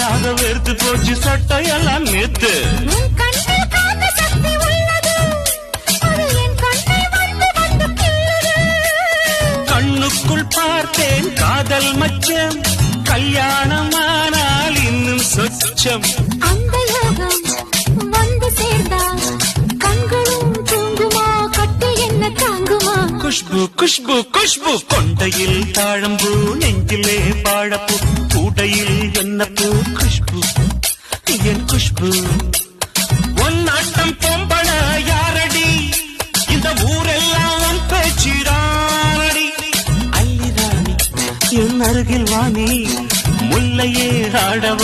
வெயிலாக வெறுத்து போச்சு சட்டையெல்லாம் நேத்து. கண்ணுக்குள் பார்த்தேன் காதல் மச்சம், கல்யாணமானால் இன்னும் சொச்சம். அந்த யோகம் வந்து சேர்ந்தா கண்களும் தூங்குமா, கட்டு என்ன தாங்குமா? குஷ்பு குஷ்பு குஷ்பு, கொண்டையில் தாழம்பூ, நெஞ்சிலே வாழப்பூ, கூடையில் என்ன பூ? குஷ்பு என் குஷ்பு. ஒன்னாட்டம் பொம்பள யாரடி, இந்த ஊரெல்லாம் உன் பேச்சிரானடி. அல்லிராணி என் அருகில் வாணி, முல்லையே ஆடவ